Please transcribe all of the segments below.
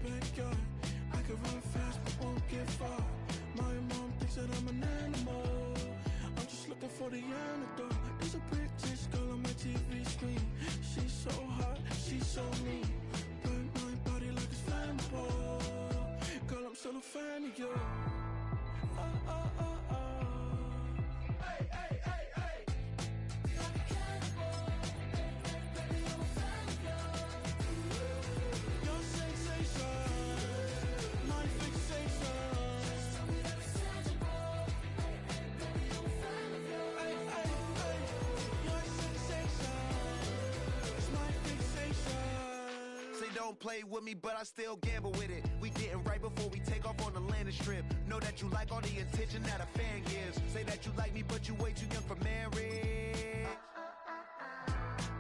backyard. I can run fast but won't get far. My mom thinks that I'm an animal. I'm just looking for the antidote. There's a British girl on my TV screen. She's so hot, she's so mean. Burn my body like it's flammable. Girl, I'm still a fan of you. Oh, oh, oh, oh. Hey, hey, hey, hey. Like a cannibal. Baby, I'm a fan of you. Your sensation, my fixation. Just tell me that it's tangible. Baby, I'm a fan of you. Hey, hey, hey. Your sensation is my fixation. Say don't play with me, but I still gamble with it. We getting right before we take off on the landing strip. Know that you like all the attention that a fan gives. Say that you like me, but you way too young for marriage.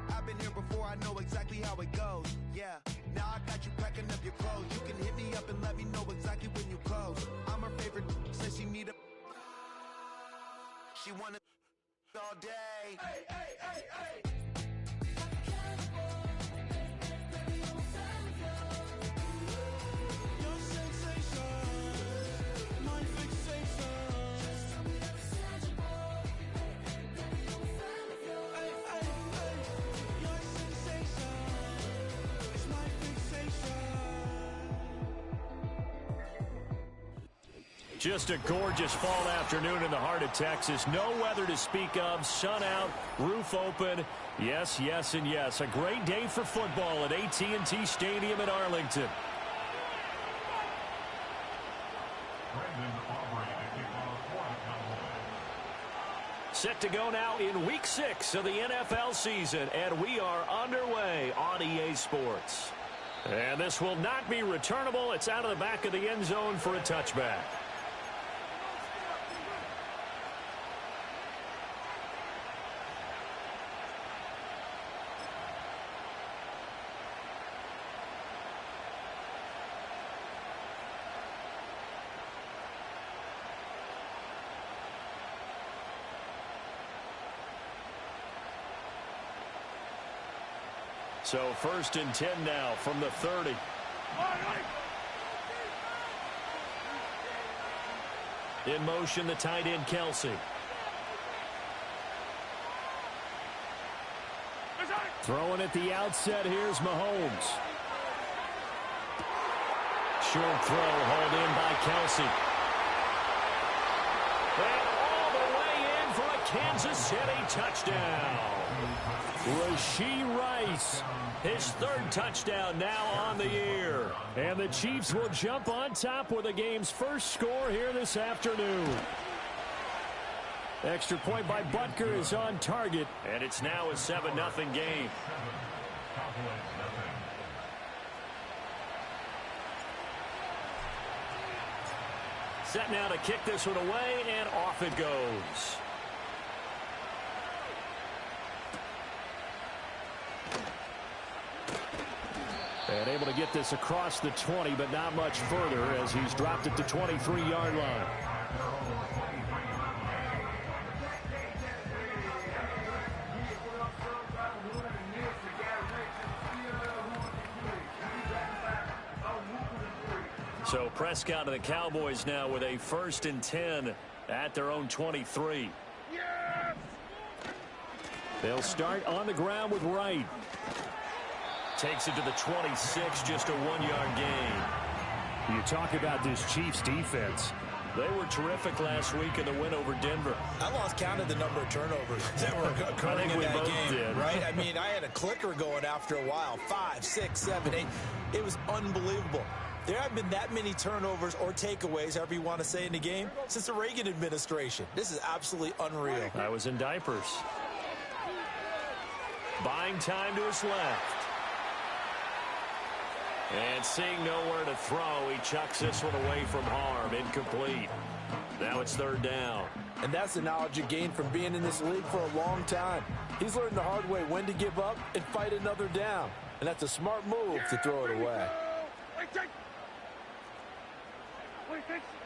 I've been here before, I know exactly how it goes. Yeah, now I got you packing up your clothes. You can hit me up and let me know exactly when you close. I'm her favorite, says she need a. She wanna all day. Hey, hey, hey, hey. Like a cannibal. Baby, I'm a fan of you. Your sensation, my fixation. Just tell me that it's tangible. Baby, I'm a fan of you. Hey, hey, hey. Your sensation is my fixation. Just a gorgeous fall afternoon in the heart of Texas. No weather to speak of. Sun out, roof open. Yes, yes, and yes. A great day for football at AT&T Stadium in Arlington. Set to go now in Week 6 of the NFL season, and we are underway on EA Sports. And this will not be returnable. It's out of the back of the end zone for a touchback. So 1st and 10 now from the 30. In motion, the tight end, Kelsey. Throwing at the outset, here's Mahomes. Short throw, hauled in by Kelsey. And all the way in for a Kansas City touchdown. Rashee Rice, his 3rd touchdown now on the year. And the Chiefs will jump on top with the game's first score here this afternoon. Extra point by Butker is on target, and it's now a 7-0 game. Set now to kick this one away, and off it goes. And able to get this across the 20, but not much further as he's dropped it to 23-yard line. So Prescott and the Cowboys now with a 1st and 10 at their own 23. Yes! They'll start on the ground with Wright. Takes it to the 26, just a 1-yard gain. You talk about this Chiefs defense. They were terrific last week in the win over Denver. I lost count of the number of turnovers that were occurring in that game. Did. Right? I mean, I had a clicker going after a while. 5, 6, 7, 8. It was unbelievable. There haven't been that many turnovers or takeaways, however you want to say, in the game since the Reagan administration. This is absolutely unreal. I was in diapers. Buying time to his left. And seeing nowhere to throw, he chucks this one away from harm. Incomplete. Now it's 3rd down. And that's the knowledge you gain from being in this league for a long time. He's learned the hard way when to give up and fight another down. And that's a smart move to throw it away.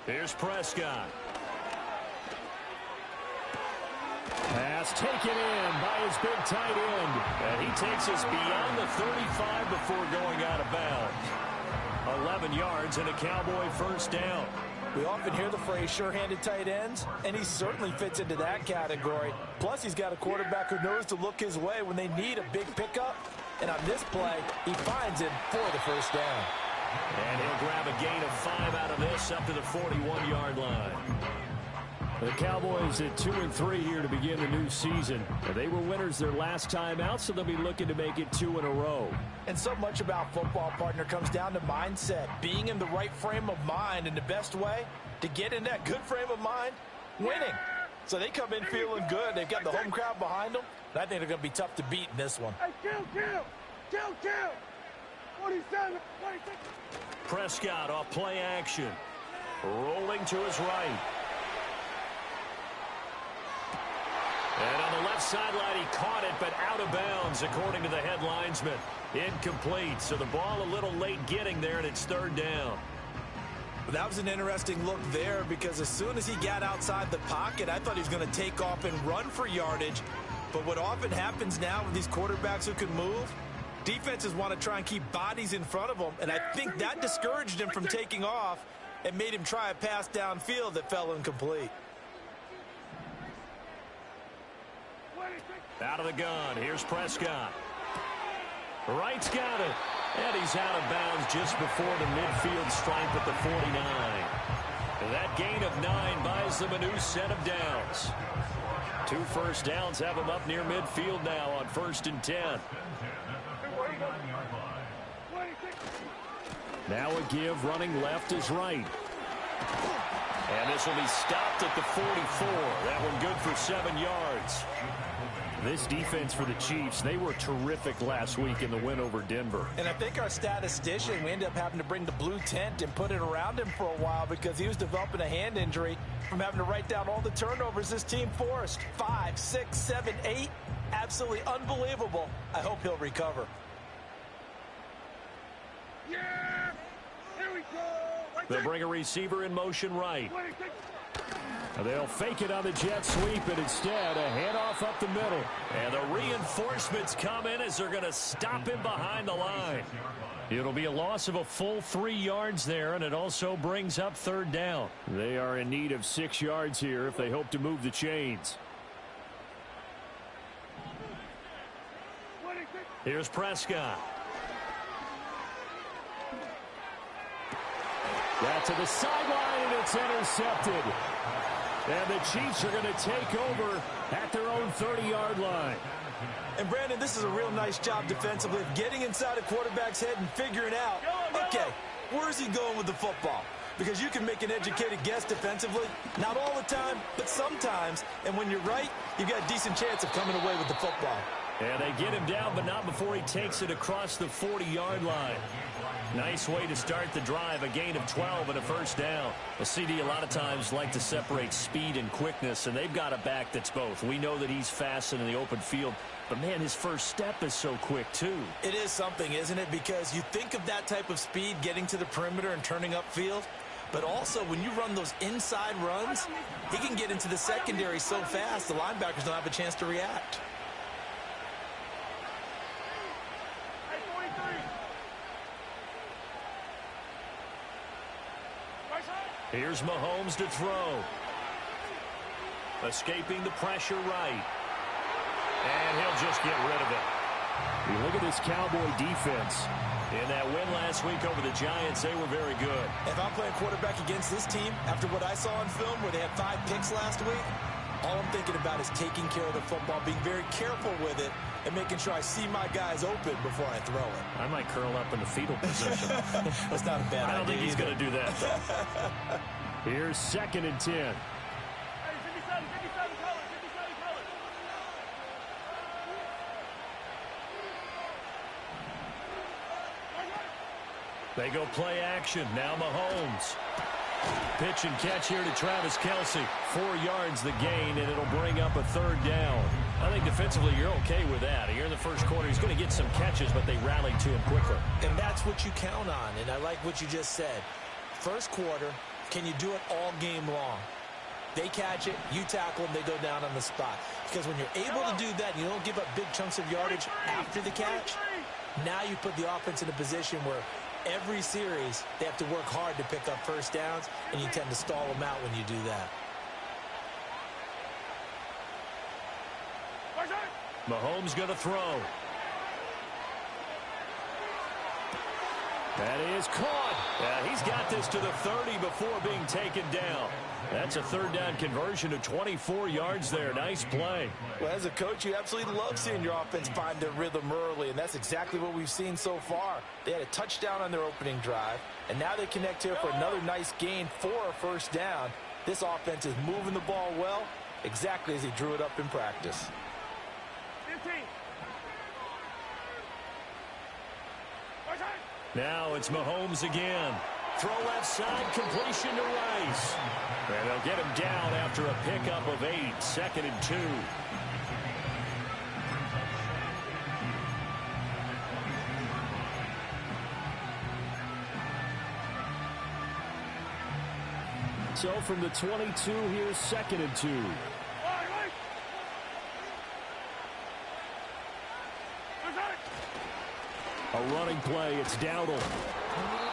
Here's Prescott. Pass taken in by his big tight end. And he takes us beyond the 35 before going out of bounds. 11 yards and a Cowboy first down. We often hear the phrase sure-handed tight ends, and he certainly fits into that category. Plus, he's got a quarterback who knows to look his way when they need a big pickup. And on this play, he finds him for the first down. And he'll grab a gain of 5 out of this up to the 41-yard line. The Cowboys at 2-3 here to begin the new season. They were winners their last time out, so they'll be looking to make it 2 in a row. And so much about football, partner, comes down to mindset. Being in the right frame of mind, and the best way to get in that good frame of mind, winning. So they come in feeling good. They've got the home crowd behind them. And I think they're going to be tough to beat in this one. Hey, kill! 47, 46. Prescott off play action. Rolling to his right. And on the left sideline, he caught it, but out of bounds, according to the head linesman. Incomplete, so the ball a little late getting there, and it's third down. That was an interesting look there because as soon as he got outside the pocket, I thought he was going to take off and run for yardage. But what often happens now with these quarterbacks who can move, defenses want to try and keep bodies in front of them, and I think that discouraged him from taking off and made him try a pass downfield that fell incomplete. Out of the gun, here's Prescott. Right's got it, and he's out of bounds just before the midfield stripe at the 49. That gain of 9 buys them a new set of downs. 2 first downs have them up near midfield now on 1st and 10. Now a give, running left is right. And this will be stopped at the 44. That one good for 7 yards. This defense for the Chiefs, they were terrific last week in the win over Denver. And I think our statistician, we ended up having to bring the blue tent and put it around him for a while because he was developing a hand injury from having to write down all the turnovers this team forced. 5, 6, 7, 8. Absolutely unbelievable. I hope he'll recover. Yeah! Here we go! They'll bring a receiver in motion right. They'll fake it on the jet sweep, and instead a handoff up the middle. And the reinforcements come in as they're going to stop him behind the line. It'll be a loss of a full 3 yards there, and it also brings up third down. They are in need of 6 yards here if they hope to move the chains. Here's Prescott. That to the sideline, and it's intercepted. And the Chiefs are going to take over at their own 30-yard line. And, Brandon, this is a real nice job defensively of getting inside a quarterback's head and figuring out, okay, where's he going with the football? Because you can make an educated guess defensively, not all the time, but sometimes. And when you're right, you've got a decent chance of coming away with the football. And they get him down, but not before he takes it across the 40-yard line. Nice way to start the drive, a gain of 12 and a first down. A CD a lot of times like to separate speed and quickness, and they've got a back that's both. We know that he's fast in the open field, but, man, his first step is so quick, too. It is something, isn't it? Because you think of that type of speed getting to the perimeter and turning upfield, but also when you run those inside runs, he can get into the secondary so fast the linebackers don't have a chance to react. Here's Mahomes to throw. Escaping the pressure right. And he'll just get rid of it. You look at this Cowboy defense. In that win last week over the Giants, they were very good. If I'm playing quarterback against this team, after what I saw on film where they had 5 picks last week, all I'm thinking about is taking care of the football, being very careful with it, and making sure I see my guys open before I throw it. I might curl up in the fetal position. That's not a bad idea. I don't think he's going to do that, though. Here's 2nd and 10. They go play action. Now Mahomes. Pitch and catch here to Travis Kelce. 4 yards the gain, and it'll bring up a third down. I think defensively you're okay with that. Here in the first quarter, he's going to get some catches, but they rallied to him quickly. And that's what you count on, and I like what you just said. First quarter, can you do it all game long? They catch it, you tackle them, they go down on the spot. Because when you're able to do that, you don't give up big chunks of yardage after the catch, now you put the offense in a position where every series, they have to work hard to pick up first downs, and you tend to stall them out when you do that. Mahomes going to throw. That is caught. He's got this to the 30 before being taken down. That's a third down conversion of 24 yards there. Nice play. Well, as a coach, you absolutely love seeing your offense find their rhythm early, and that's exactly what we've seen so far. They had a touchdown on their opening drive, and now they connect here for another nice gain for a first down. This offense is moving the ball well, exactly as he drew it up in practice. 15. Now it's Mahomes again. Throw left side, completion to Rice. And they'll get him down after a pickup of 8, 2nd and 2. So from the 22, here's 2nd and 2. A running play, it's Dowdle.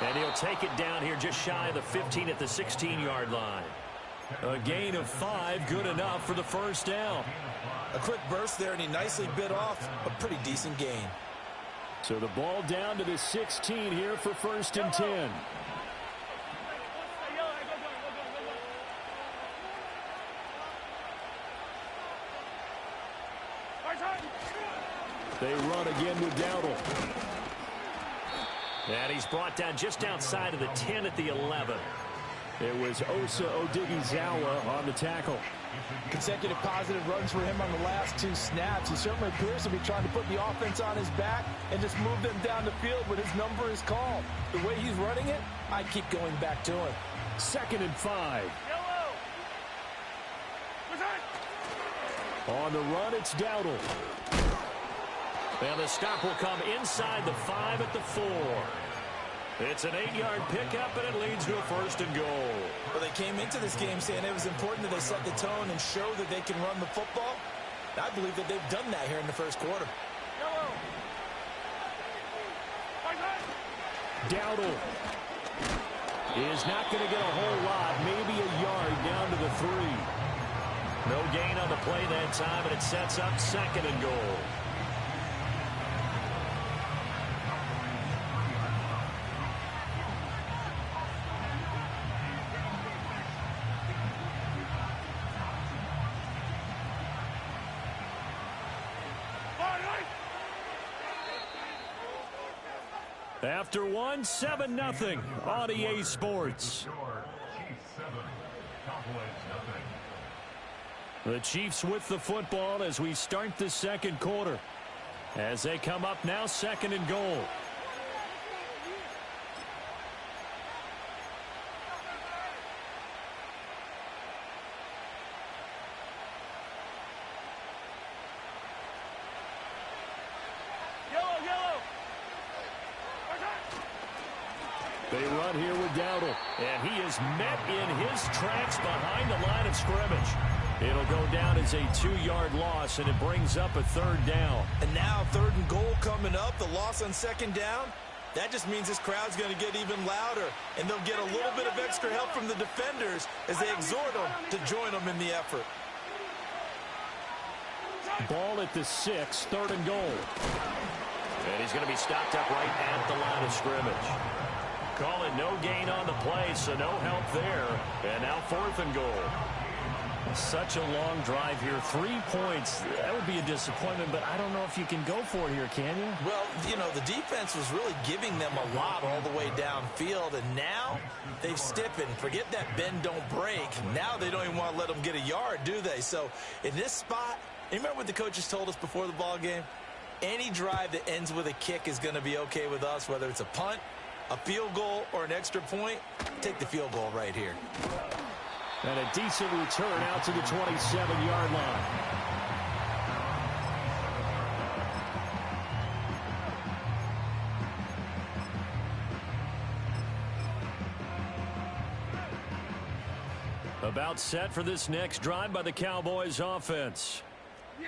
And he'll take it down here just shy of the 15 at the 16-yard line. A gain of 5, good enough for the first down. A quick burst there, and he nicely bit off a pretty decent gain. So the ball down to the 16 here for 1st and 10. They run again with Dowdle. And he's brought down just outside of the 10 at the 11. It was Osa Odighizuwa on the tackle. Consecutive positive runs for him on the last 2 snaps. He certainly appears to be trying to put the offense on his back and just move them down the field when his number is called. The way he's running it, I keep going back to him. 2nd and 5. On the run, it's Dowdle. And the stop will come inside the 5 at the 4. It's an 8-yard pickup, and it leads to a 1st and goal. Well, they came into this game saying it was important that they set the tone and show that they can run the football. I believe that they've done that here in the first quarter. Dowdle is not going to get a whole lot, maybe a yard down to the 3. No gain on the play that time, and it sets up 2nd and goal. After 1, 7-0 on EA Sports. The Chiefs with the football as we start the second quarter. As they come up now, 2nd and goal. They run here with Dowdle, and he is met in his tracks behind the line of scrimmage. It'll go down as a 2-yard loss, and it brings up a 3rd down. And now 3rd and goal coming up, the loss on 2nd down. That just means this crowd's going to get even louder, and they'll get a little bit of extra help from the defenders as they exhort them to join them in the effort. Ball at the 6, 3rd and goal. And he's going to be stopped up right at the line of scrimmage. Call it no gain on the play, so no help there. And now 4th and goal. Such a long drive here. 3 points. That would be a disappointment, but I don't know if you can go for it here, can you? Well, you know, the defense was really giving them a lot all the way downfield, and now they've stiffened. Forget that bend, don't break. Now they don't even want to let them get a yard, do they? So in this spot, you remember what the coaches told us before the ball game? Any drive that ends with a kick is going to be okay with us, whether it's a punt, a field goal, or an extra point. Take the field goal right here. And a decent return out to the 27-yard line. About set for this next drive by the Cowboys offense.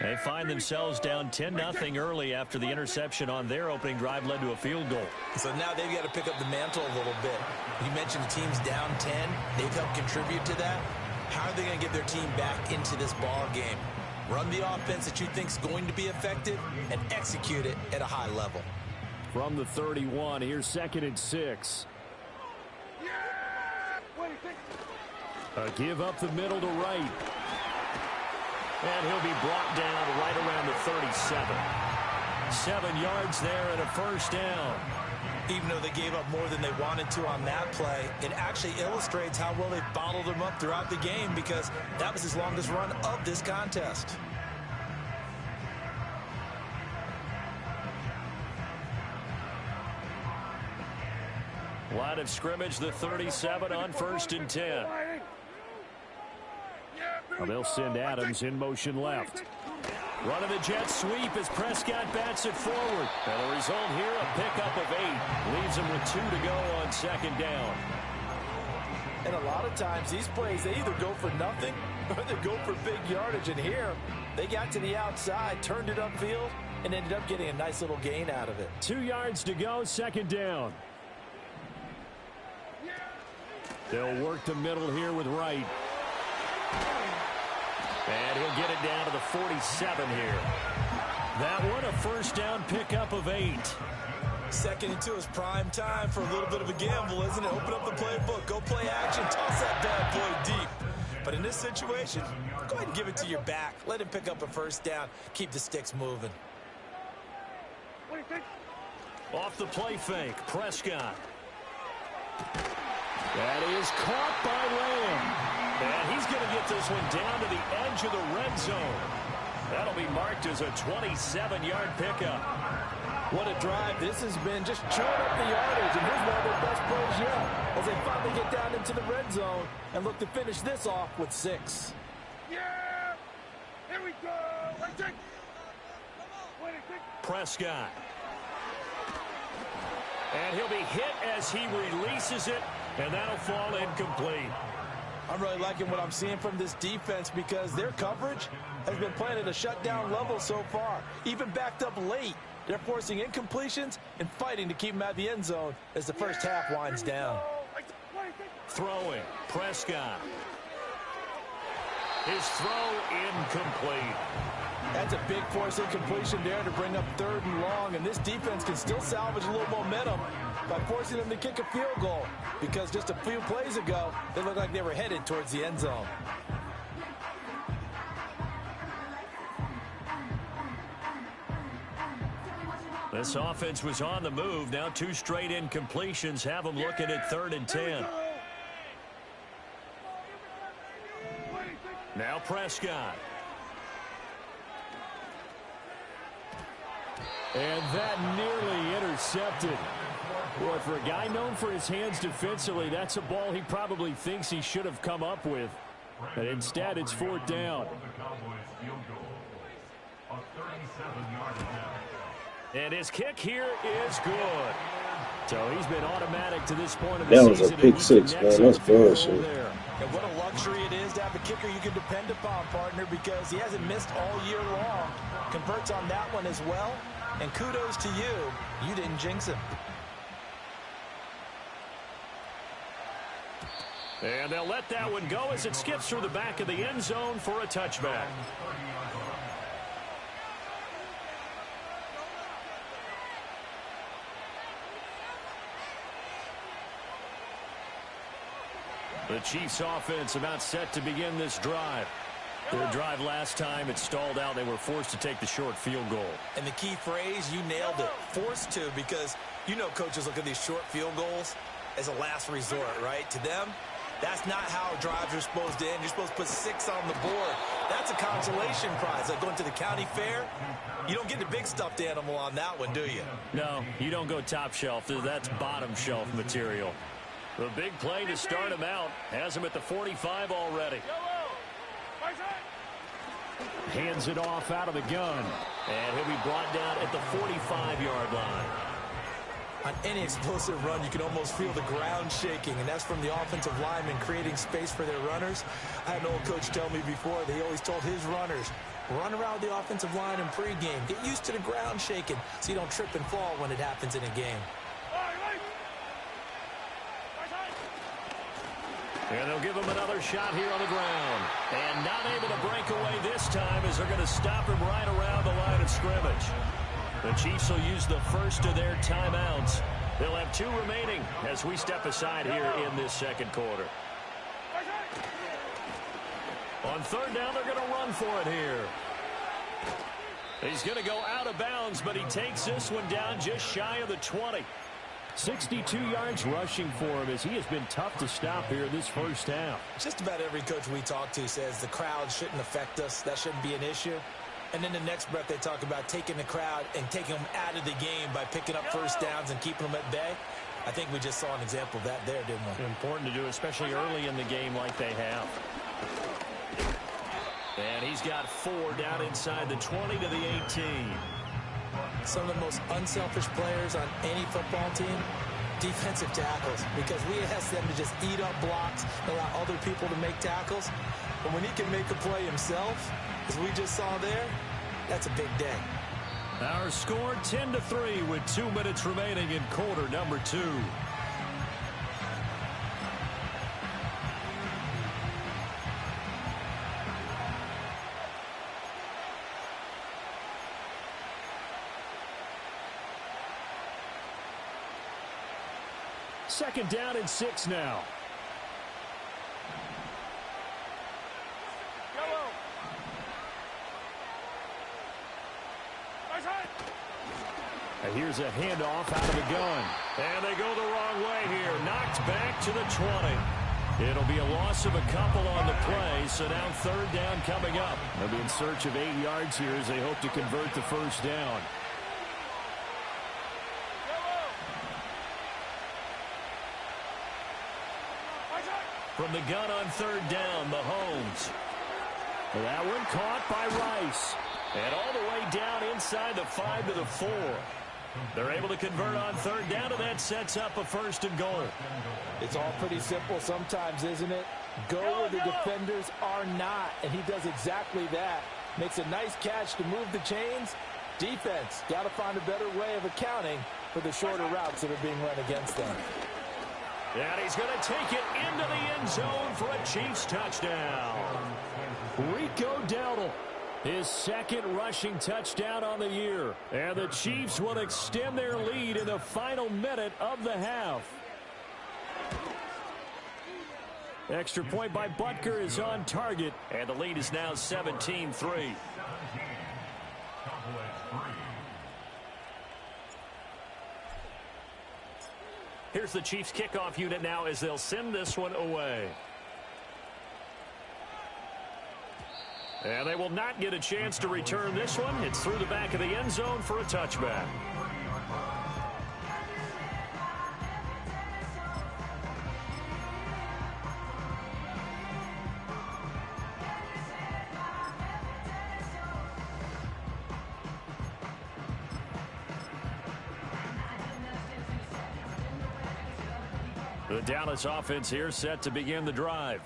They find themselves down 10-0 early after the interception on their opening drive led to a field goal. So now they've got to pick up the mantle a little bit. You mentioned the team's down 10. They've helped contribute to that. How are they going to get their team back into this ball game? Run the offense that you think is going to be effective and execute it at a high level. From the 31, here's 2nd and 6. A give up the middle to Wright. And he'll be brought down right around the 37. 7 yards there and a first down. Even though they gave up more than they wanted to on that play, it actually illustrates how well they bottled him up throughout the game, because that was his longest run of this contest. Line of scrimmage, the 37 on 1st and 10. Well, they'll send Adams in motion left. Running the jet sweep as Prescott bats it forward. And the result here, a pickup of 8. Leaves him with 2 to go on 2nd down. And a lot of times these plays, they either go for nothing or they go for big yardage. And here, they got to the outside, turned it upfield, and ended up getting a nice little gain out of it. 2 yards to go, 2nd down. They'll work the middle here with Wright. And he'll get it down to the 47 here. That one, a first down pickup of 8. 2nd and 2 is prime time for a little bit of a gamble, isn't it? Open up the playbook, go play action, toss that bad boy deep. But in this situation, go ahead and give it to your back. Let him pick up a first down. Keep the sticks moving. Off the play fake, Prescott. That is caught by Lamb. And he's going to get this one down to the edge of the red zone. That'll be marked as a 27-yard pickup. What a drive this has been, just chewing up the yardage. And here's one of their best plays yet, as they finally get down into the red zone and look to finish this off with 6. Yeah! Here we go! Prescott. And he'll be hit as he releases it, and that'll fall incomplete. I'm really liking what I'm seeing from this defense, because their coverage has been playing at a shutdown level so far. Even backed up late, they're forcing incompletions and fighting to keep them out of the end zone as the first half winds down. Throwing, Prescott. His throw incomplete. That's a big force incompletion there to bring up 3rd and long, and this defense can still salvage a little momentum by forcing them to kick a field goal, because just a few plays ago, they looked like they were headed towards the end zone. This offense was on the move. Now 2 straight incompletions have them looking at 3rd and 10. Now Prescott. And that nearly intercepted. Boy, for a guy known for his hands defensively, that's a ball he probably thinks he should have come up with. And instead, it's 4th down. And his kick here is good. So he's been automatic to this point of the season. That was a pick 6, man. That's bullshit. And what a luxury it is to have a kicker you can depend upon, partner, because he hasn't missed all year long. Converts on that one as well. And kudos to you. You didn't jinx him. And they'll let that one go as it skips through the back of the end zone for a touchback. The Chiefs offense about set to begin this drive. Their drive last time, it stalled out. They were forced to take the short field goal. And the key phrase, you nailed it, forced to, because you know coaches look at these short field goals as a last resort, right? To them, that's not how drives are supposed to end. You're supposed to put 6 on the board. That's a consolation prize. Like going to the county fair, you don't get the big stuffed animal on that one, do you? No, you don't go top shelf. That's bottom shelf material. The big play to start him out has him at the 45 already. Hands it off out of the gun. And he'll be brought down at the 45-yard line. On any explosive run, you can almost feel the ground shaking, and that's from the offensive linemen creating space for their runners. I had an old coach tell me before, they always told his runners, Run around the offensive line in pregame. Get used to the ground shaking so you don't trip and fall when it happens in a game. And they'll give him another shot here on the ground. And not able to break away this time as they're going to stop him right around the line of scrimmage. The Chiefs will use the first of their timeouts. They'll have 2 remaining as we step aside here in this second quarter. On third down, they're going to run for it here. He's going to go out of bounds, but he takes this one down just shy of the 20. 62 yards rushing for him as he has been tough to stop here this first half. Just about every coach we talk to says the crowd shouldn't affect us. That shouldn't be an issue. And then the next breath they talk about taking the crowd and taking them out of the game by picking up first downs and keeping them at bay. I think we just saw an example of that there, didn't we? Important to do, especially early in the game like they have. And he's got 4 down inside the 20 to the 18. Some of the most unselfish players on any football team, defensive tackles, because we ask them to just eat up blocks, allow other people to make tackles. But when he can make a play himself, as we just saw there, that's a big day. Our score 10-3 with 2 minutes remaining in quarter number 2. Second down and 6 now. And here's a handoff out of the gun. And they go the wrong way here. Knocked back to the 20. It'll be a loss of a couple on the play, so now third down coming up. They'll be in search of 8 yards here as they hope to convert the first down. From the gun on third down, Mahomes. That one caught by Rice. And all the way down inside the 5 to the 4. They're able to convert on third down, and that sets up a first and goal. It's all pretty simple sometimes, isn't it? Go where the defenders are not, and he does exactly that. Makes a nice catch to move the chains. Defense, got to find a better way of accounting for the shorter routes that are being run against them. And he's going to take it into the end zone for a Chiefs touchdown. Rico Dowdle, his second rushing touchdown on the year. And the Chiefs will extend their lead in the final minute of the half. Extra point by Butker is on target, and the lead is now 17-3. Here's the Chiefs kickoff unit now as they'll send this one away. And they will not get a chance to return this one. It's through the back of the end zone for a touchback. The Dallas offense here set to begin the drive.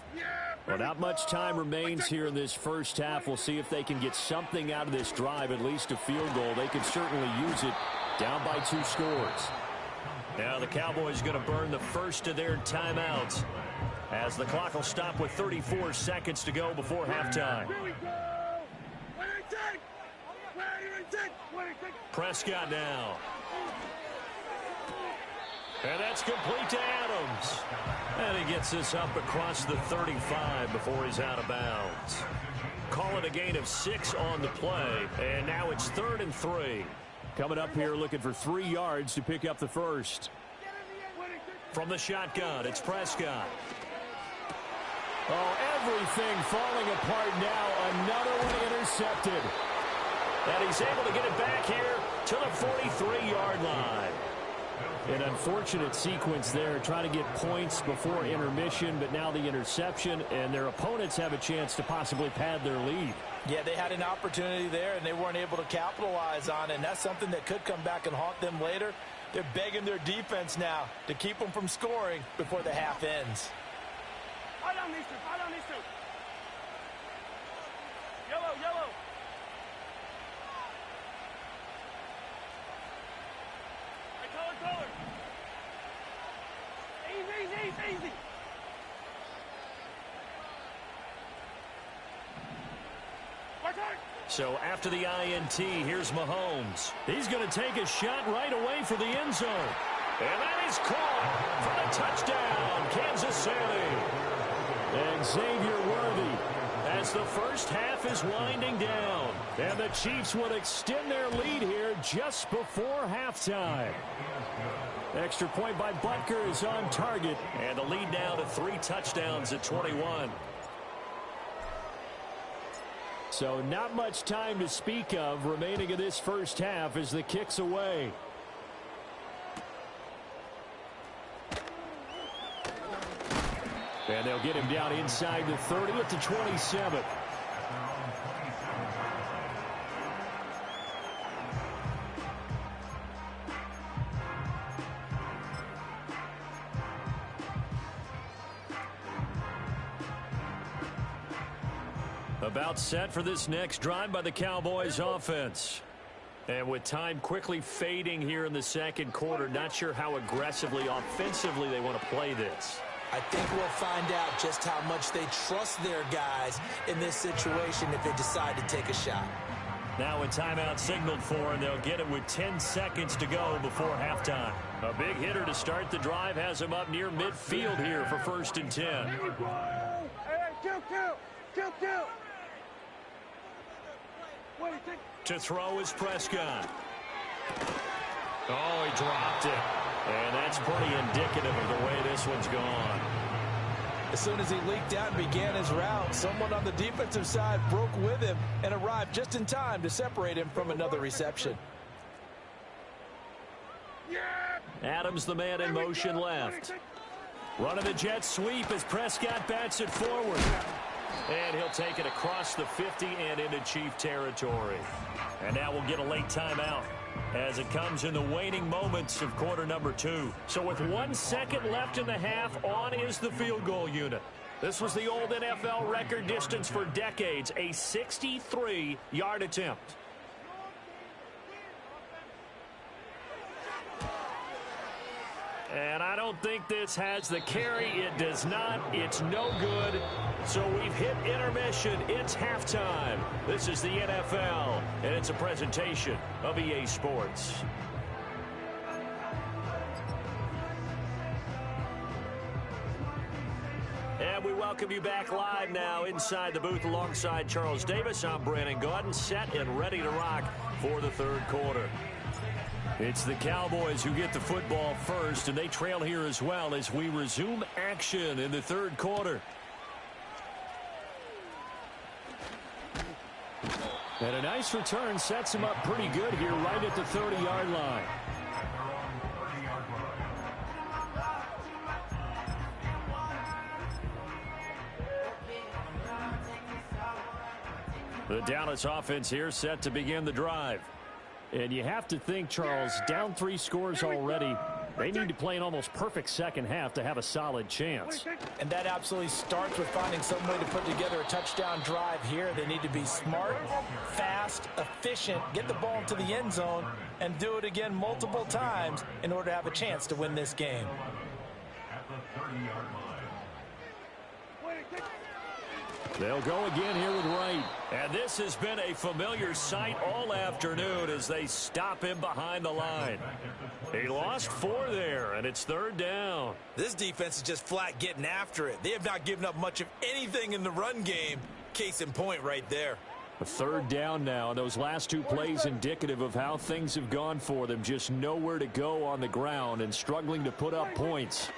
Well, not much time remains here in this first half. We'll see if they can get something out of this drive, at least a field goal. They could certainly use it down by 2 scores. Now the Cowboys going to burn the first of their timeouts as the clock will stop with 34 seconds to go before halftime. Prescott now. And that's complete to Adams. And he gets this up across the 35 before he's out of bounds. Call it a gain of 6 on the play. And now it's 3rd and 3. Coming up here looking for 3 yards to pick up the first. From the shotgun, it's Prescott. Oh, everything falling apart now. Another one intercepted. And he's able to get it back here to the 43-yard line. An unfortunate sequence there, trying to get points before intermission, but now the interception, and their opponents have a chance to possibly pad their lead. Yeah, they had an opportunity there, and they weren't able to capitalize on it, and that's something that could come back and haunt them later. They're begging their defense now to keep them from scoring before the half ends. Yellow. So after the INT, here's Mahomes. He's going to take a shot right away for the end zone. And that is caught for the touchdown, Kansas City. And Xavier Worthy, as the first half is winding down. And the Chiefs would extend their lead here just before halftime. Extra point by Butker is on target. And the lead now to 3 touchdowns at 21. So not much time to speak of remaining in this first half as the kick's away. And they'll get him down inside the 30 at the 27. About set for this next drive by the Cowboys offense. And with time quickly fading here in the second quarter, not sure how aggressively, offensively they want to play this. I think we'll find out just how much they trust their guys in this situation if they decide to take a shot. Now a timeout signaled for, and they'll get it with 10 seconds to go before halftime. A big hitter to start the drive has him up near midfield here for 1st and 10. To throw is Prescott. Oh, he dropped it. And that's pretty indicative of the way this one's gone. As soon as he leaked out and began his route, someone on the defensive side broke with him and arrived just in time to separate him from another reception. Adams, the man in motion left. Running the jet sweep as Prescott bats it forward. And he'll take it across the 50 and into Chief territory. And now we'll get a late timeout as it comes in the waning moments of quarter number 2. So with 1 second left in the half, on is the field goal unit. This was the old NFL record distance for decades, a 63-yard attempt. And I don't think this has the carry. It does not. It's no good. So we've hit intermission. It's halftime. This is the NFL, and it's a presentation of EA Sports. And we welcome you back live now inside the booth alongside Charles Davis. I'm Brandon Gaudin, set and ready to rock for the third quarter. It's the Cowboys who get the football first, and they trail here as well as we resume action in the third quarter. And a nice return sets him up pretty good here right at the 30-yard line. The Dallas offense here set to begin the drive. And you have to think, Charles, down 3 scores already. They need to play an almost perfect second half to have a solid chance. And that absolutely starts with finding some way to put together a touchdown drive here. They need to be smart, fast, efficient, get the ball into the end zone, and do it again multiple times in order to have a chance to win this game. They'll go again here with Wright. And this has been a familiar sight all afternoon as they stop him behind the line. He lost 4 there, and it's 3rd down. This defense is just flat getting after it. They have not given up much of anything in the run game. Case in point right there. A 3rd down now, and those last 2 plays indicative of how things have gone for them. Just nowhere to go on the ground and struggling to put up points.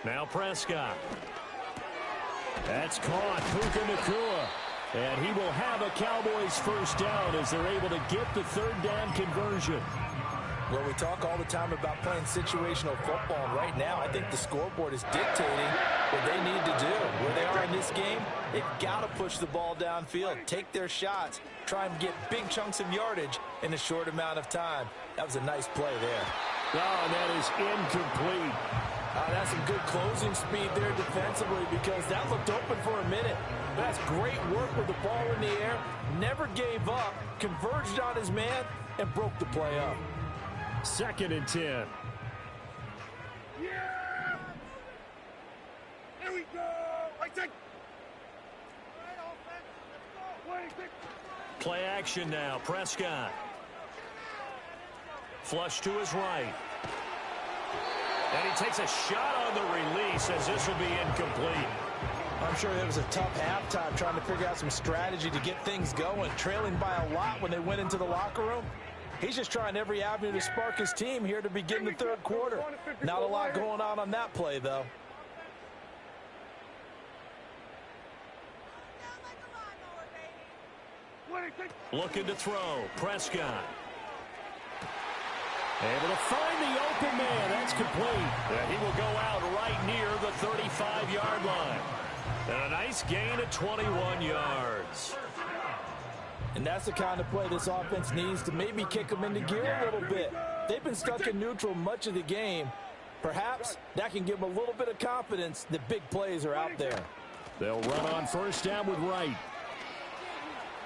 Now Prescott. That's caught. Puka Nacua. And he will have a Cowboys first down as they're able to get the 3rd down conversion. Well, we talk all the time about playing situational football, and right now I think the scoreboard is dictating what they need to do. Where they are in this game, they've got to push the ball downfield, take their shots, try and get big chunks of yardage in a short amount of time. That was a nice play there. Oh, and that is incomplete. That's some good closing speed there defensively because that looked open for a minute. But that's great work with the ball in the air. Never gave up, converged on his man, and broke the play up. 2nd and 10. Yeah! Here we go! I take. Play action now. Prescott. Flush to his right. And he takes a shot on the release as this will be incomplete. I'm sure it was a tough halftime trying to figure out some strategy to get things going. Trailing by a lot when they went into the locker room. He's just trying every avenue to spark his team here to begin the third quarter. Not a lot going on that play, though. Looking to throw. Prescott. Able to find the open man. That's complete. And he will go out right near the 35-yard line. And a nice gain of 21 yards. And that's the kind of play this offense needs to maybe kick them into gear a little bit. They've been stuck in neutral much of the game. Perhaps that can give them a little bit of confidence that big plays are out there. They'll run on first down with Wright.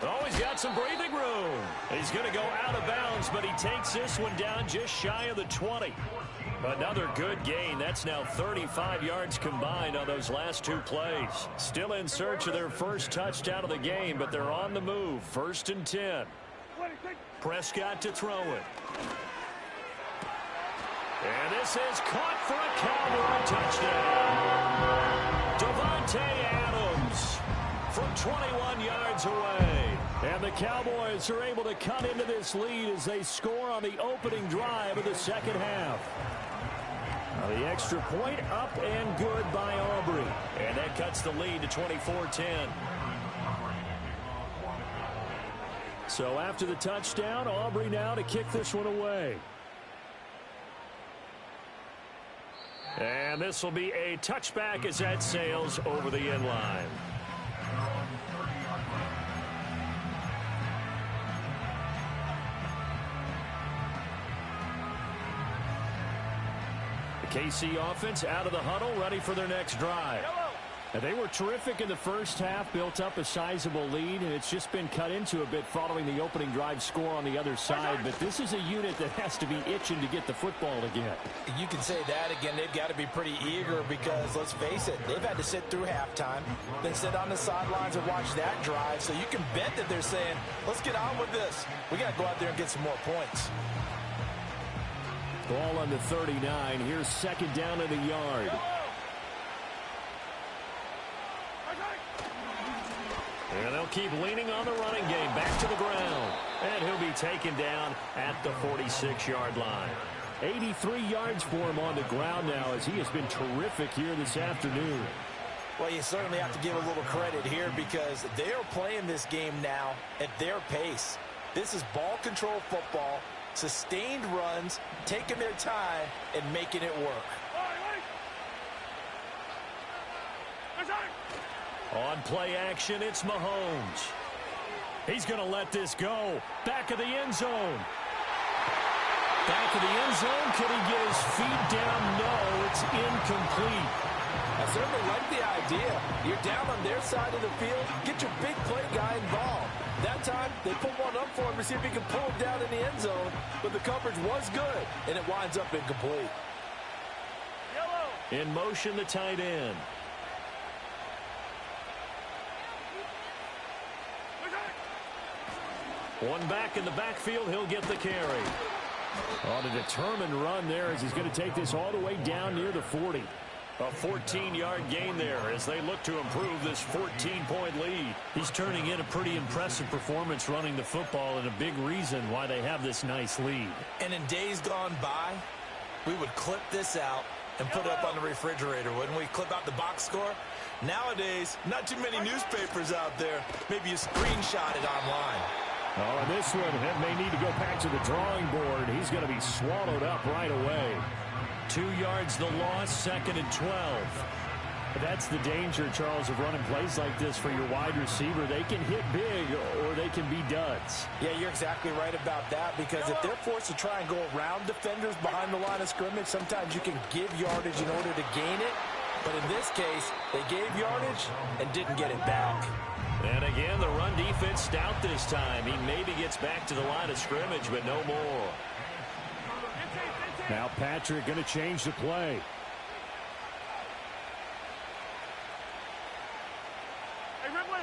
Oh, he's got some breathing room. He's going to go out of bounds, but he takes this one down just shy of the 20. Another good gain. That's now 35 yards combined on those last two plays. Still in search of their first touchdown of the game, but they're on the move. 1st and 10. Prescott to throw it. And this is caught for a Cowboy touchdown. Devontae Adams from 21 yards away. And the Cowboys are able to cut into this lead as they score on the opening drive of the second half. Now the extra point up and good by Aubrey. And that cuts the lead to 24-10. So after the touchdown, Aubrey now to kick this one away. And this will be a touchback as that sails over the end line. The KC offense out of the huddle, ready for their next drive. And they were terrific in the first half, built up a sizable lead, and it's just been cut into a bit following the opening drive score on the other side. But this is a unit that has to be itching to get the football again. You can say that again. They've got to be pretty eager because, let's face it, they've had to sit through halftime, then sit on the sidelines and watch that drive. So you can bet that they're saying, let's get on with this. We got to go out there and get some more points. Ball on the 39. Here's second down in the yard. And they'll keep leaning on the running game. Back to the ground. And he'll be taken down at the 46-yard line. 83 yards for him on the ground now as he has been terrific here this afternoon. Well, you certainly have to give a little credit here because they are playing this game now at their pace. This is ball control football, sustained runs, taking their time, and making it work. On play action, it's Mahomes. He's going to let this go. Back of the end zone. Back of the end zone. Can he get his feet down? No, it's incomplete. I certainly like the idea. You're down on their side of the field. Get your big play guy involved. That time, they put one up for him to see if he can pull it down in the end zone. But the coverage was good, and it winds up incomplete. In motion, the tight end. One back in the backfield, he'll get the carry. On a determined run there as he's going to take this all the way down near the 40. A 14-yard gain there as they look to improve this 14-point lead. He's turning in a pretty impressive performance running the football and a big reason why they have this nice lead. And in days gone by, we would clip this out and put it up on the refrigerator, wouldn't we? Clip out the box score. Nowadays, not too many newspapers out there. Maybe you screenshot it online. Oh, and this one may need to go back to the drawing board. He's going to be swallowed up right away. 2 yards the loss, 2nd and 12. But that's the danger, Charles, of running plays like this for your wide receiver. They can hit big or they can be duds. Yeah, you're exactly right about that because if they're forced to try and go around defenders behind the line of scrimmage, sometimes you can give yardage in order to gain it. But in this case, they gave yardage and didn't get it back. And again, the run defense stout this time. He maybe gets back to the line of scrimmage, but no more. Now Patrick going to change the play. Hey, Ridley.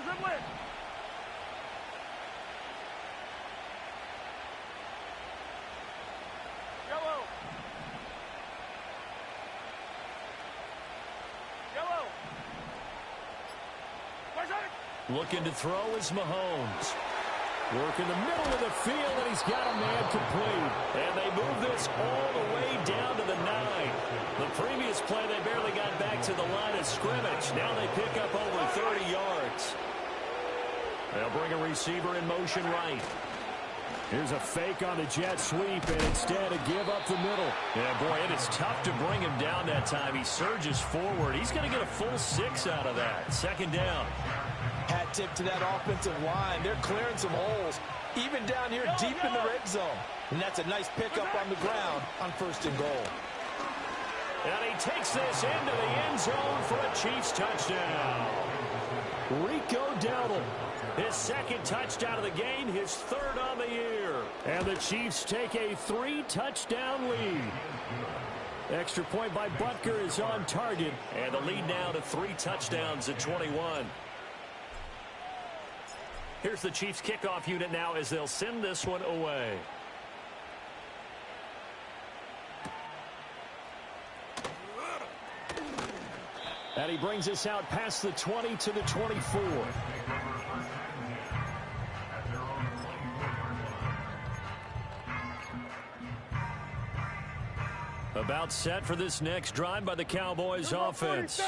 Looking to throw is Mahomes. Working the middle of the field, and he's got a man complete. And they move this all the way down to the 9. The previous play, they barely got back to the line of scrimmage. Now they pick up over 30 yards. They'll bring a receiver in motion right. Here's a fake on the jet sweep, and instead a give up the middle. Yeah, boy, it is tough to bring him down that time. He surges forward. He's going to get a full 6 out of that. 2nd down. Hat tip to that offensive line. They're clearing some holes, even down here deep in the red zone. And that's a nice pickup on the ground on 1st and goal. And he takes this into the end zone for a Chiefs touchdown. Rico Dowdle, his 2nd touchdown of the game, his 3rd on the year. And the Chiefs take a 3-touchdown lead. Extra point by Butker is on target. And the lead now to 3 touchdowns at 21. Here's the Chiefs kickoff unit now as they'll send this one away. And he brings us out past the 20 to the 24. About set for this next drive by the Cowboys offense.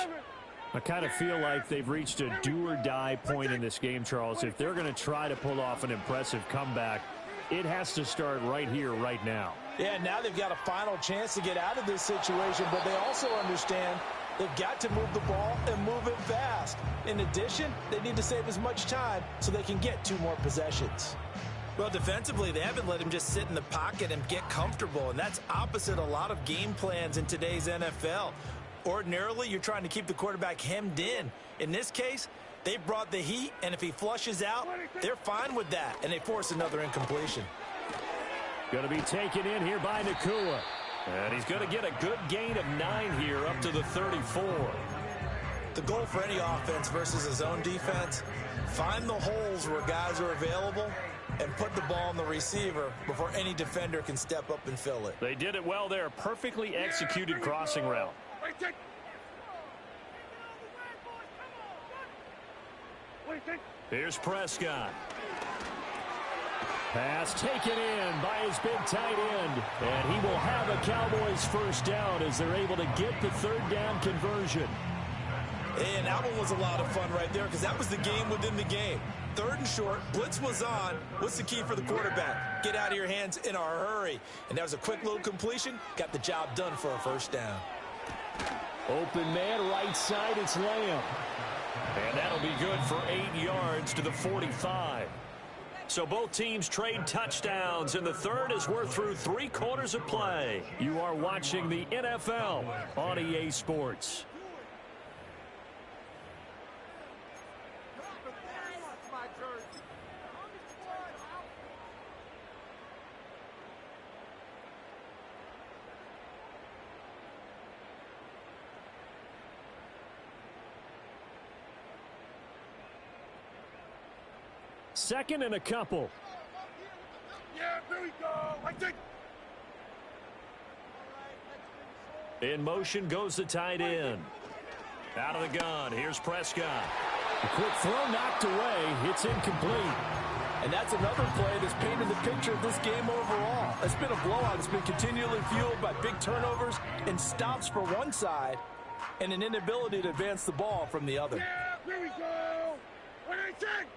I kind of feel like they've reached a do-or-die point in this game, Charles. If they're going to try to pull off an impressive comeback, it has to start right here, right now. Yeah, now they've got a final chance to get out of this situation, but they also understand they've got to move the ball and move it fast. In addition, they need to save as much time so they can get 2 more possessions. Well, defensively, they haven't let him just sit in the pocket and get comfortable, and that's opposite a lot of game plans in today's NFL. Ordinarily, you're trying to keep the quarterback hemmed in. In this case, they brought the heat, and if he flushes out, they're fine with that, and they force another incompletion. Going to be taken in here by Nakua. And he's going to get a good gain of 9 here up to the 34. The goal for any offense versus his own defense, find the holes where guys are available and put the ball on the receiver before any defender can step up and fill it. They did it well there. Perfectly executed crossing route. Here's Prescott. Pass taken in by his big tight end. And he will have a Cowboys 1st down as they're able to get the 3rd down conversion. And that one was a lot of fun right there because that was the game within the game. 3rd and short, blitz was on. What's the key for the quarterback? Get out of your hands in a hurry. And that was a quick little completion. Got the job done for a 1st down. Open man, right side, it's Lamb. And that'll be good for 8 yards to the 45. So both teams trade touchdowns, and the 3rd as we're through 3 quarters of play. You are watching the NFL on EA Sports. Second and a couple. Yeah, there we go. I think. In motion goes the tight end. Out of the gun. Here's Prescott. A quick throw knocked away. It's incomplete. And that's another play that's painted the picture of this game overall. It's been a blowout. It's been continually fueled by big turnovers and stops for one side and an inability to advance the ball from the other. Yeah, there we go. What do you think?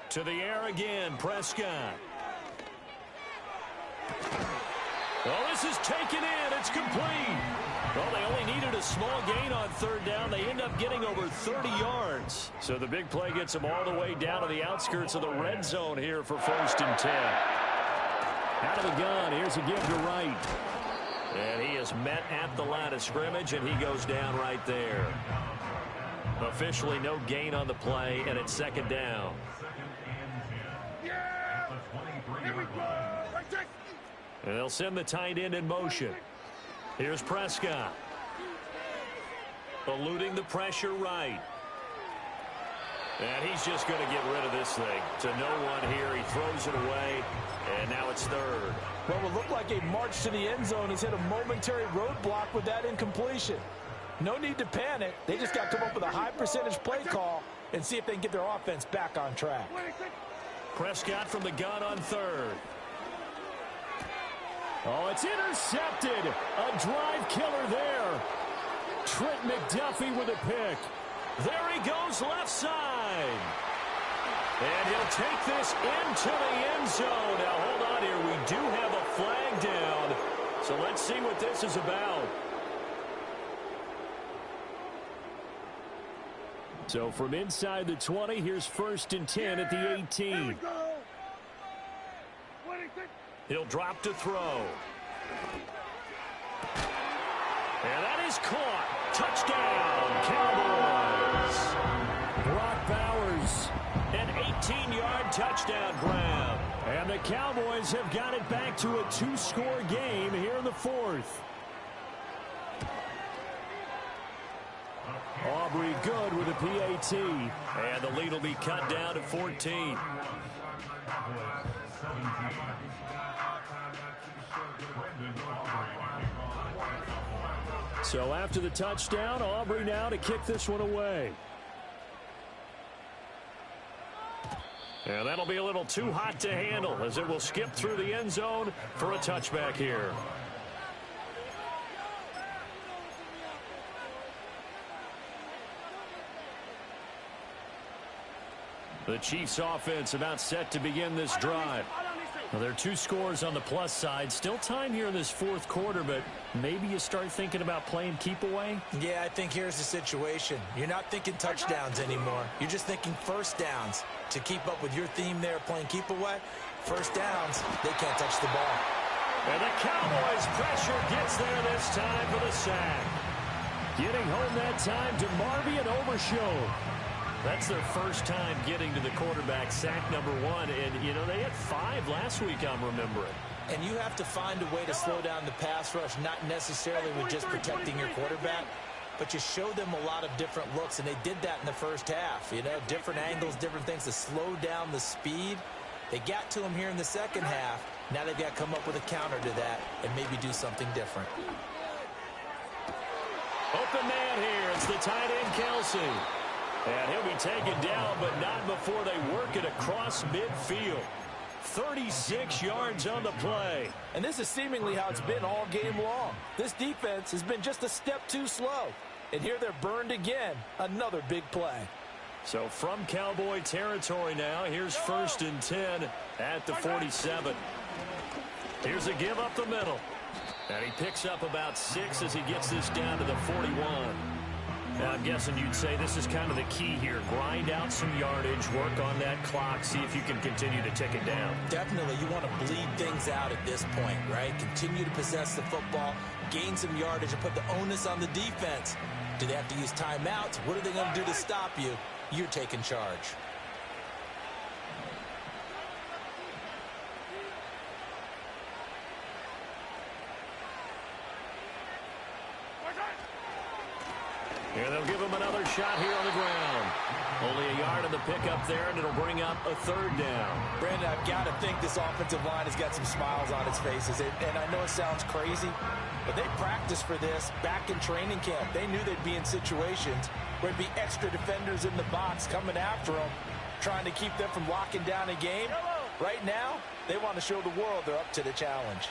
To the air again, Prescott. Oh, this is taken in. It's complete. Well, they only needed a small gain on 3rd down. They end up getting over 30 yards. So the big play gets them all the way down to the outskirts of the red zone here for 1st and 10. Out of the gun, here's a give to Wright. And he is met at the line of scrimmage, and he goes down right there. Officially no gain on the play, and it's 2nd down. Yeah! Here we go! And they'll send the tight end in motion. Here's Prescott. Eluding the pressure right. And he's just going to get rid of this thing. To no one here. He throws it away, and now it's third. What would look like a march to the end zone has hit a momentary roadblock with that incompletion. No need to panic. They just got to come up with a high percentage play call and see if they can get their offense back on track. Prescott from the gun on third. Oh, it's intercepted. A drive killer there. Trent McDuffie with a pick. There he goes left side. And he'll take this into the end zone. Now, hold on here. We do have a flag down. So let's see what this is about. So from inside the 20, here's 1st and 10 at the 18. He'll drop to throw. And that is caught. Touchdown, Cowboys. Brock Bowers, an 18-yard touchdown grab. And the Cowboys have got it back to a 2-score game here in the 4th. Aubrey good with a PAT. And the lead will be cut down to 14. So after the touchdown, Aubrey now to kick this one away. And that'll be a little too hot to handle as it will skip through the end zone for a touchback here. The Chiefs offense about set to begin this drive. Well, there are 2 scores on the plus side. Still time here in this 4th quarter, but maybe you start thinking about playing keep away? Yeah, I think here's the situation. You're not thinking touchdowns anymore. You're just thinking first downs. To keep up with your theme there, playing keep away, first downs, they can't touch the ball. And the Cowboys pressure gets there this time for the sack. Getting home that time to Marvy and Overshow. That's their first time getting to the quarterback, sack number 1. And, you know, they had 5 last week, I'm remembering. And you have to find a way to slow down the pass rush, not necessarily with just protecting your quarterback, but you show them a lot of different looks, and they did that in the first half. You know, different angles, different things to slow down the speed. They got to him here in the second half. Now they've got to come up with a counter to that and maybe do something different. Open man here. It's the tight end, Kelsey. And he'll be taken down, but not before they work it across midfield. 36 yards on the play. And this is seemingly how it's been all game long. This defense has been just a step too slow. And here they're burned again. Another big play. So from Cowboy territory now, here's 1st and 10 at the 47. Here's a give up the middle. And he picks up about 6 as he gets this down to the 41. Now, I'm guessing you'd say this is kind of the key here. Grind out some yardage, work on that clock, see if you can continue to tick it down. Definitely. You want to bleed things out at this point, right? Continue to possess the football, gain some yardage, and put the onus on the defense. Do they have to use timeouts? What are they going to do to stop you? You're taking charge. And they'll give him another shot here on the ground. Only a yard on the pickup there, and it'll bring up a 3rd down. Brandon, I've got to think this offensive line has got some smiles on its faces. And I know it sounds crazy, but they practiced for this back in training camp. They knew they'd be in situations where there'd be extra defenders in the box coming after them, trying to keep them from locking down a game. Right now, they want to show the world they're up to the challenge.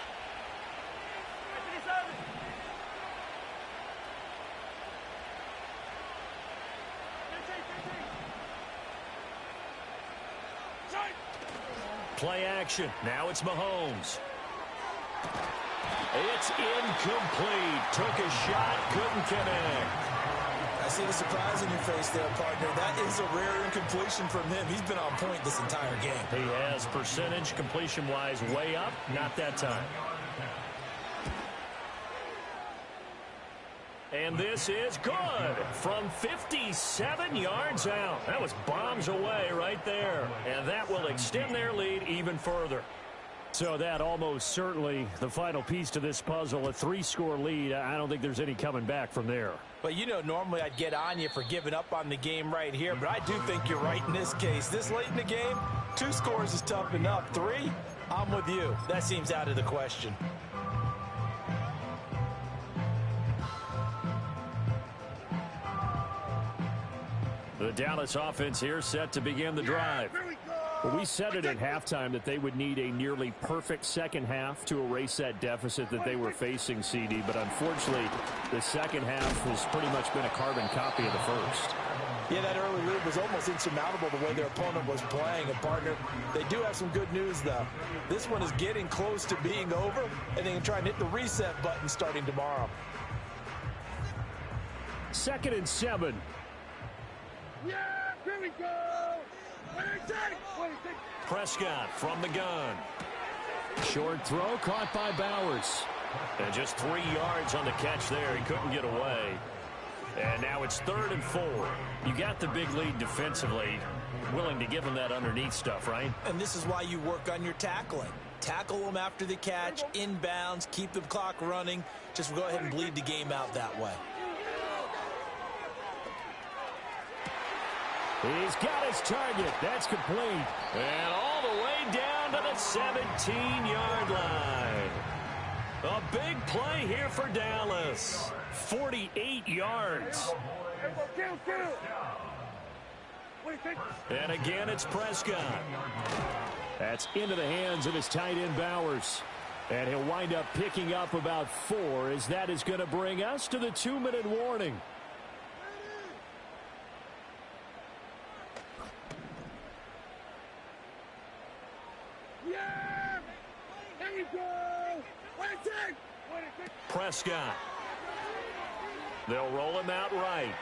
Play action. Now it's Mahomes. It's incomplete. Took a shot, couldn't connect. I see the surprise in your face there, partner. That is a rare incompletion from him. He's been on point this entire game. He has percentage completion-wise way up. Not that time. And this is good from 57 yards out. That was bombs away right there. And that will extend their lead even further. So that almost certainly the final piece to this puzzle, a 3-score lead. I don't think there's any coming back from there. But, you know, normally I'd get on you for giving up on the game right here, but I do think you're right in this case. This late in the game, 2 scores is tough enough. 3, I'm with you. That seems out of the question. The Dallas offense here set to begin the drive. Well, we said it at halftime that they would need a nearly perfect second half to erase that deficit that they were facing, CD. But unfortunately, the second half has pretty much been a carbon copy of the first. Yeah, that early lead was almost insurmountable the way their opponent was playing. And, partner, they do have some good news, though. This one is getting close to being over, and they can try and hit the reset button starting tomorrow. 2nd and 7. Yeah, here we go. Prescott from the gun. Short throw caught by Bowers. And just 3 yards on the catch there. He couldn't get away. And now it's 3rd and 4. You got the big lead defensively. Willing to give them that underneath stuff, right? And this is why you work on your tackling. Tackle them after the catch, inbounds, keep the clock running. Just go ahead and bleed the game out that way. He's got his target. That's complete. And all the way down to the 17-yard line. A big play here for Dallas. 48 yards. And again, it's Prescott. That's into the hands of his tight end, Bowers. And he'll wind up picking up about 4, as that is going to bring us to the 2-minute warning. Prescott. They'll roll him out right.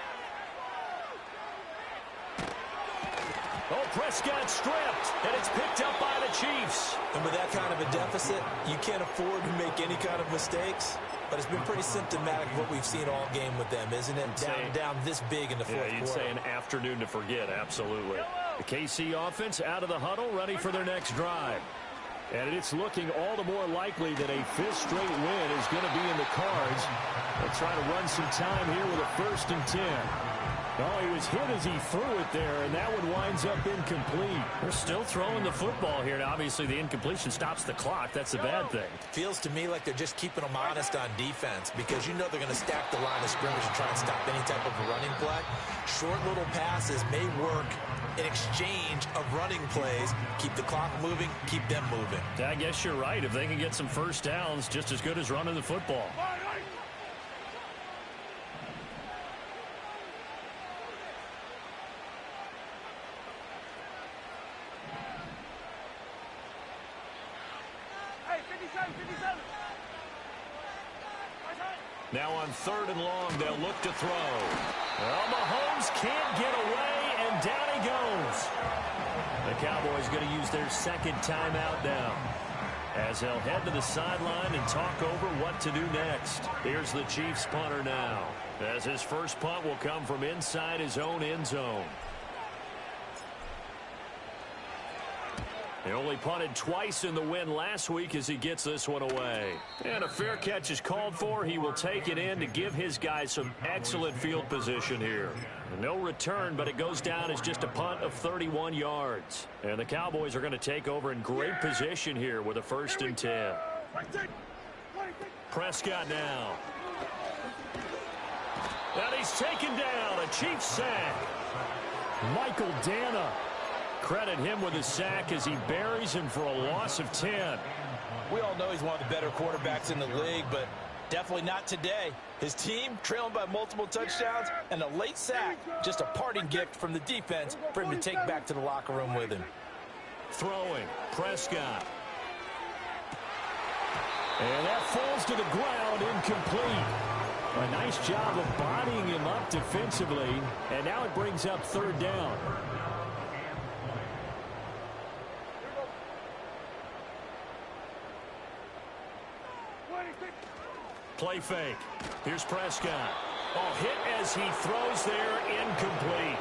Oh, Prescott stripped, and it's picked up by the Chiefs. And with that kind of a deficit, you can't afford to make any kind of mistakes. But it's been pretty symptomatic of what we've seen all game with them, isn't it? Down this big in the fourth quarter. You'd say an afternoon to forget, absolutely. The KC offense out of the huddle, ready for their next drive. And it's looking all the more likely that a 5th straight win is going to be in the cards. They'll try to run some time here with a 1st and 10. Oh, he was hit as he threw it there, and that one winds up incomplete. They're still throwing the football here. Now, obviously, the incompletion stops the clock. That's the bad thing. Feels to me like they're just keeping them honest on defense, because you know they're going to stack the line of scrimmage and try and stop any type of a running play. Short little passes may work in exchange of running plays. Keep the clock moving, keep them moving. I guess you're right. If they can get some first downs, just as good as running the football. Now on 3rd and long, they'll look to throw. Well, Mahomes can't get away, and down he goes. The Cowboys going to use their 2nd timeout now, as they'll head to the sideline and talk over what to do next. Here's the Chiefs punter now, as his first punt will come from inside his own end zone. He only punted twice in the win last week as he gets this one away. And a fair catch is called for. He will take it in to give his guys some excellent field position here. No return, but it goes down as just a punt of 31 yards. And the Cowboys are going to take over in great position here with a 1st and 10. Prescott now. And he's taken down. A Chiefs sack. Michael Dana. Credit him with a sack as he buries him for a loss of 10. We all know he's one of the better quarterbacks in the league, but definitely not today. His team trailing by multiple touchdowns, and a late sack, just a parting gift from the defense for him to take back to the locker room with him. Throwing, Prescott. And that falls to the ground, incomplete. A nice job of bodying him up defensively, and now it brings up 3rd down. Play fake. Here's Prescott. Oh, hit as he throws there, incomplete.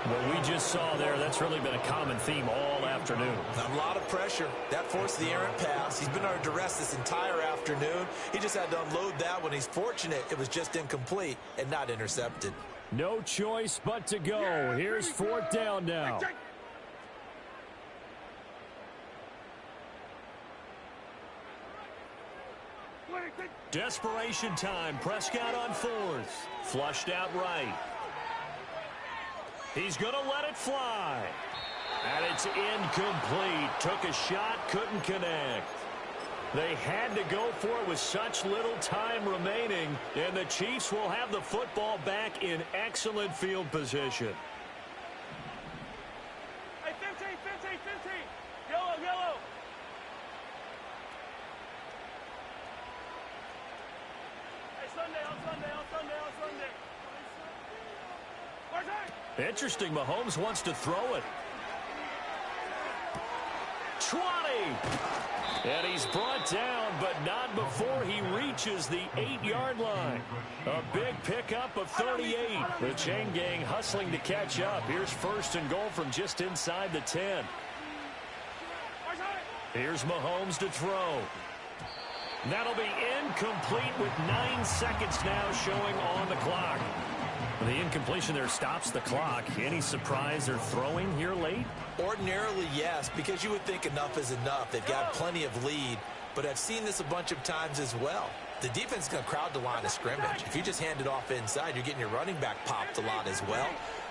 What we just saw there, that's really been a common theme all afternoon. A lot of pressure. That forced the errant pass. He's been under duress this entire afternoon. He just had to unload that one. He's fortunate it was just incomplete and not intercepted. No choice but to go. Here's fourth down now. Desperation time. Prescott on fourth. Flushed out right. He's going to let it fly. And it's incomplete. Took a shot, couldn't connect. They had to go for it with such little time remaining, and the Chiefs will have the football back in excellent field position. Hey, 15, 15, 15. Yellow, yellow. Hey, Sunday, on Sunday, on Sunday, on Sunday. Interesting, Mahomes wants to throw it. 20. And he's brought down, but not before he reaches the 8-yard line. A big pickup of 38. The chain gang hustling to catch up. Here's first and goal from just inside the 10. Here's Mahomes to throw. That'll be incomplete with 9 seconds now showing on the clock. The incompletion there stops the clock. Any surprise they're throwing here late? Ordinarily, yes, because you would think enough is enough. They've got plenty of lead, but I've seen this a bunch of times as well. The defense is going to crowd the line of scrimmage. If you just hand it off inside, you're getting your running back popped a lot as well.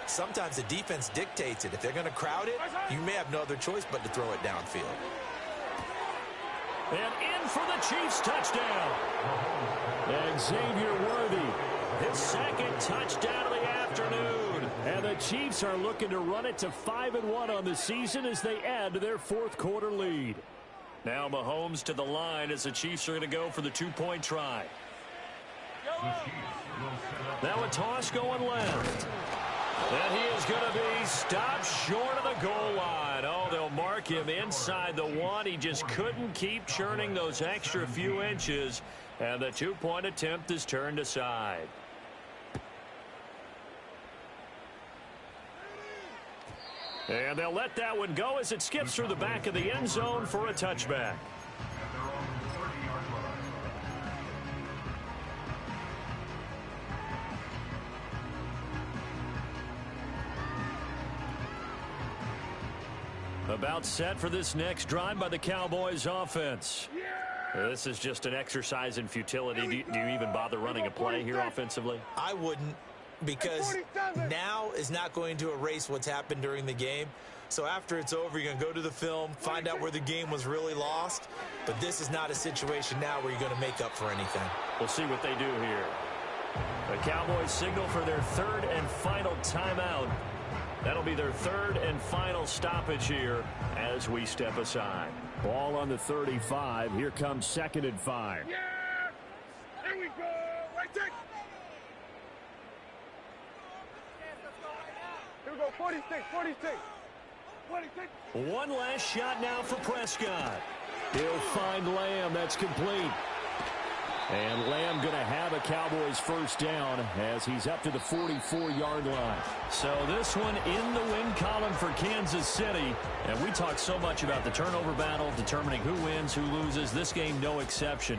Sometimes the defense dictates it. If they're going to crowd it, you may have no other choice but to throw it downfield. And in for the Chiefs touchdown. And Xavier Worthy, his second touchdown of the afternoon. And the Chiefs are looking to run it to 5-1 on the season as they add to their fourth quarter lead. Now Mahomes to the line as the Chiefs are going to go for the 2-point try. Now a toss going left. And he is going to be stopped short of the goal line. Oh, they'll mark him inside the 1. He just couldn't keep churning those extra few inches. And the 2-point attempt is turned aside. And they'll let that one go as it skips through the back of the end zone for a touchback. About set for this next drive by the Cowboys offense. This is just an exercise in futility. Do you even bother running a play here offensively? I wouldn't, because now is not going to erase what's happened during the game. So after it's over, you're going to go to the film, find out where the game was really lost. But this is not a situation now where you're going to make up for anything. We'll see what they do here. The Cowboys signal for their third and final timeout. That'll be their third and final stoppage here as we step aside. Ball on the 35. Here comes 2nd and 5. Yeah! Here we go! Right there! Here we go, 46, 46. 46. One last shot now for Prescott. He'll find Lamb. That's complete. And Lamb going to have a Cowboys first down as he's up to the 44-yard line. So this one in the win column for Kansas City. And we talk so much about the turnover battle, determining who wins, who loses. This game, no exception.